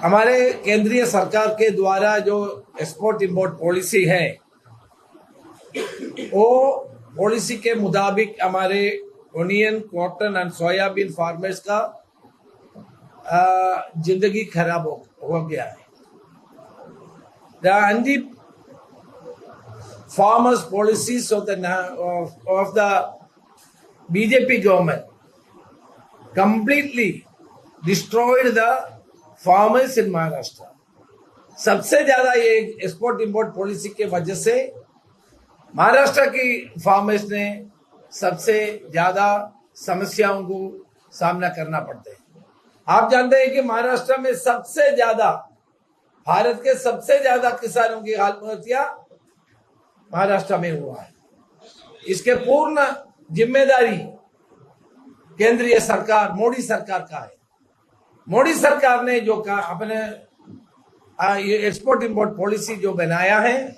हमारे केंद्रीय सरकार के द्वारा जो एक्सपोर्ट इंपोर्ट पॉलिसी है वो पॉलिसी के मुताबिक हमारे onion, cotton and soybean farmers का जिंदगी खराब हो गया है। The anti farmers policies of the BJP government completely destroyed the farmers in Maharashtra. सबसे ज्यादा ये एक्सपोर्ट इंपोर्ट पॉलिसी के वजह से महाराष्ट्र की फार्मर्स ने सबसे ज्यादा समस्याओं को सामना करना पड़ता है। आप जानते हैं कि महाराष्ट्र में सबसे ज्यादा, भारत के सबसे ज्यादा किसानों की आत्महत्या महाराष्ट्र में हुआ है। इसके पूर्ण जिम्मेदारी केंद्रीय सरकार, मोदी सरकार का है। मोदी सरकार ने जो अपने ये एक्सपोर्ट इंपोर्ट पॉलिसी जो बनाया है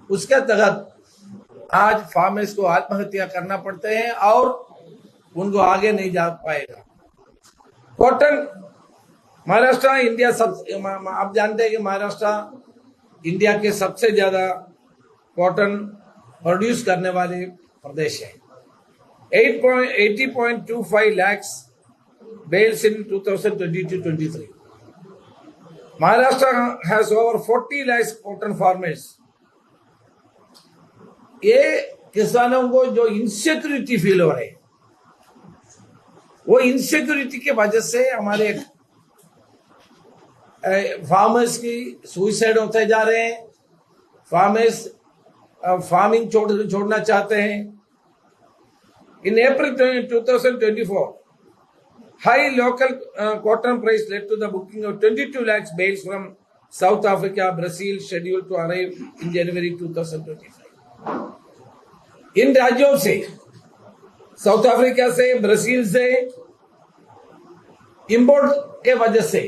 उसके तहत आज फार्मर्स को आत्महत्या करना पड़ते हैं और उनको आगे नहीं जा पाएगा। कॉटन, महाराष्ट्र इंडिया आप जानते हैं कि महाराष्ट्र इंडिया के सबसे ज्यादा कॉटन प्रोड्यूस करने वाले प्रदेश है। 80.25 lakhs bales in 2022-23. Maharashtra has over 40 lakhs cotton farmers. ये किसानों को जो इनसिक्योरिटी फील हो रहे है, वो इनसिक्योरिटी के वजह से हमारे फार्मर्स की सुइसाइड होते जा रहे हैं। फार्मर्स फार्मिंग छोड़ना चाहते हैं। In April 2024, high local cotton price led to the booking of 22 lakhs bales from South Africa, Brazil, scheduled to arrive in January 2025. इन राज्यों से, साउथ अफ्रीका से, ब्राजील से इंपोर्ट के वजह से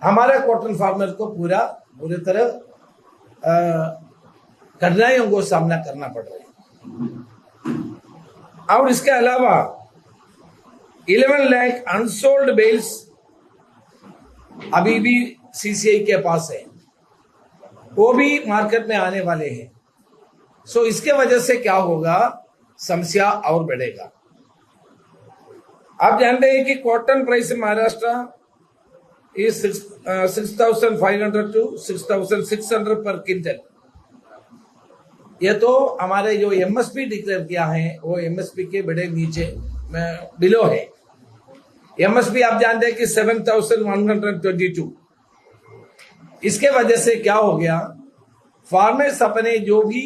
हमारे कॉटन फार्मर को पूरी तरह कठिनाइयों को सामना करना पड़ रहा है। और इसके अलावा 11 लाख अनसोल्ड बेल्स अभी भी सीसीआई के पास है, वो भी मार्केट में आने वाले हैं। सो इसके वजह से क्या होगा, समस्या और बढ़ेगा। आप जानते हैं कि cotton price in Maharashtra is 6,500 to 6,600 पर क्विंटल। ये तो हमारे जो एमएसपी डिक्लेयर किया है वो एमएसपी के बड़े नीचे बिलो है। एमएसपी आप जानते हैं कि 7,122। इसके वजह से क्या हो गया, फार्मर्स अपने जो भी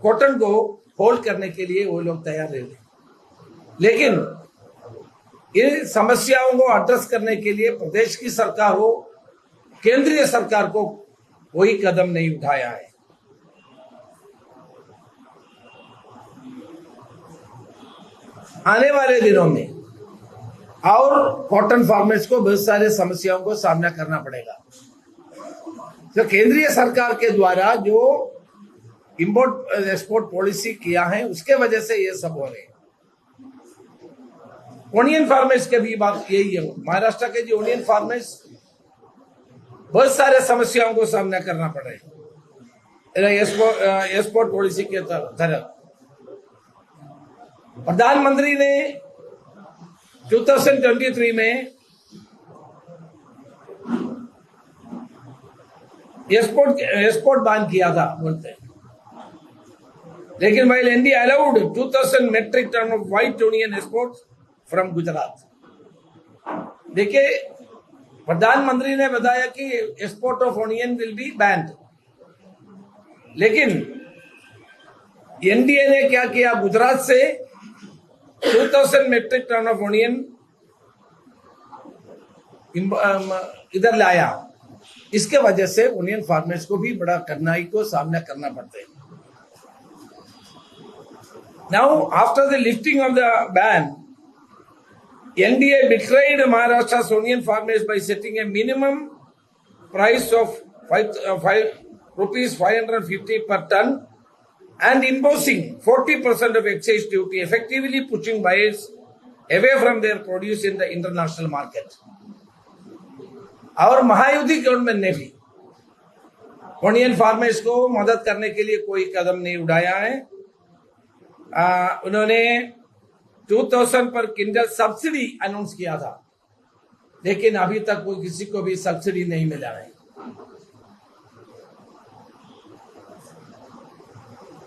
कॉटन को होल्ड करने के लिए वो लोग तैयार रहे, लेकिन इन समस्याओं को एड्रेस करने के लिए प्रदेश की सरकार हो, केंद्रीय सरकार को कोई कदम नहीं उठाया है। आने वाले दिनों में और कॉटन फार्मर्स को बहुत सारे समस्याओं को सामना करना पड़ेगा। तो केंद्रीय सरकार के द्वारा जो इंपोर्ट एक्सपोर्ट पॉलिसी किया है उसके वजह से ये सब हो रहे हैं। ओनियन फार्मर्स के भी बात यही है। महाराष्ट्र के जो ओनियन फार्मर्स बहुत सारे समस्याओं को सामना करना पड़ रहा है एक्सपोर्ट पॉलिसी के तहत। प्रधानमंत्री ने 2023 में एक्सपोर्ट बैन किया था बोलते हैं, लेकिन while India allowed 2,000 metric ton of white onion exports from Gujarat. देखिए, प्रधानमंत्री ने बताया कि export of onion will be band, लेकिन एनडीए ने क्या किया, गुजरात से 2,000 मेट्रिक टन ऑफ ओनियन इधर लाया। इसके वजह से ओनियन फार्मर्स को भी बड़ा कठिनाई को सामना करना पड़ता है। Now after the lifting of the ban, NDA betrayed Maharashtra's onion farmers by setting a minimum price of 5 rupees 550 per ton and imposing 40% of excise duty, effectively pushing buyers away from their produce in the international market. और Mahayuti government ने भी onion farmers को मदद करने के लिए कोई कदम नहीं उठाया है। उन्होंने 2000 पर किंडल सब्सिडी अनाउंस किया था, लेकिन अभी तक कोई किसी को भी सब्सिडी नहीं मिला है।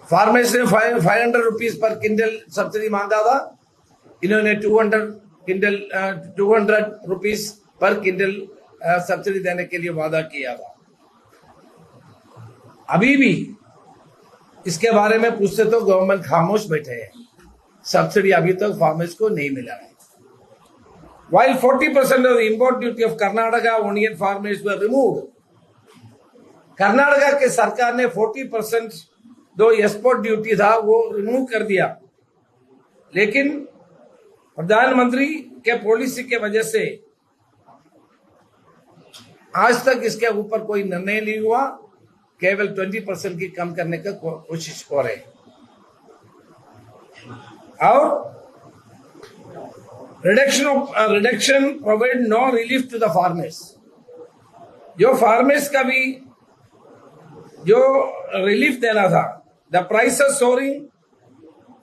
फार्मर्स ने 500 रुपीज पर किंडल सब्सिडी मांगा था, इन्होंने 200 रुपीज पर किंडल सब्सिडी देने के लिए वादा किया था। अभी भी इसके बारे में पूछते तो गवर्नमेंट खामोश बैठे हैं, सब्सिडी अभी तक फार्मर्स को नहीं मिला है। While 40% of the import duty of Karnataka onion farmers were removed, Karnataka के सरकार ने 40% जो एक्सपोर्ट ड्यूटी था वो रिमूव कर दिया, लेकिन प्रधानमंत्री के पॉलिसी के वजह से आज तक इसके ऊपर कोई निर्णय नहीं हुआ। केवल 20% की कम करने का कोशिश हो रहे और reduction provide no relief to the farmers. जो फार्मर्स का भी जो रिलीफ देना था, the prices soaring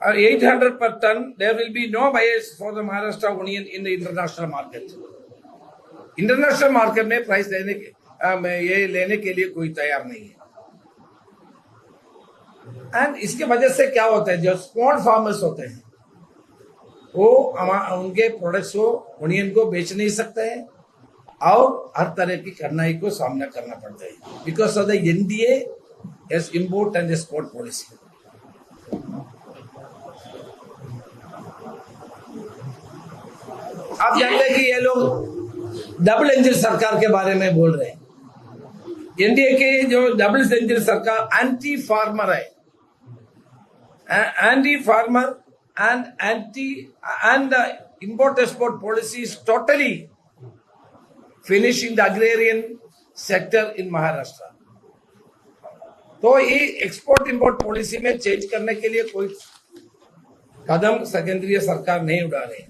800 per ton, there will be no buyers for the Maharashtra onion in the international market. International market में प्राइस लेने के लिए कोई तैयार नहीं है। एंड इसके वजह से क्या होता है, जो स्मॉल फार्मर्स होते हैं वो उनके प्रोडक्ट्स को ओनियन को बेच नहीं सकते हैं और हर तरह की कठिनाई को सामना करना पड़ता है because of the NDA S import and export policy. आप जानते हैं कि ये लोग डबल इंजन सरकार के बारे में बोल रहे हैं। एनडीए के जो डबल इंजन सरकार एंटी फार्मर है, anti farmer and the import export policy is totally finishing the agrarian sector in Maharashtra. तो ये एक्सपोर्ट इंपोर्ट पॉलिसी में चेंज करने के लिए कोई कदम केंद्रीय सरकार नहीं उठा रही।